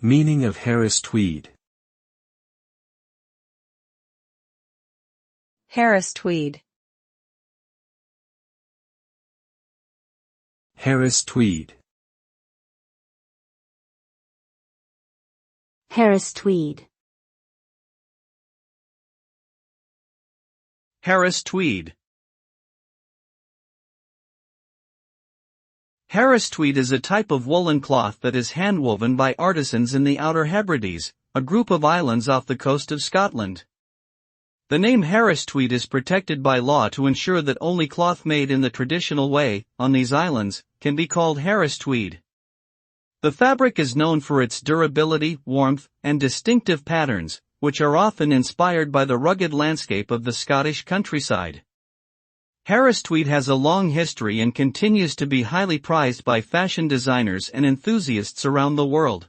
Meaning of Harris tweed. Harris tweed. Harris tweed. Harris tweed. Harris tweed. Harris tweed is a type of woolen cloth that is handwoven by artisans in the Outer Hebrides, a group of islands off the coast of Scotland. The name Harris tweed is protected by law to ensure that only cloth made in the traditional way, on these islands, can be called Harris tweed. The fabric is known for its durability, warmth, and distinctive patterns, which are often inspired by the rugged landscape of the Scottish countryside. Harris tweed has a long history and continues to be highly prized by fashion designers and enthusiasts around the world.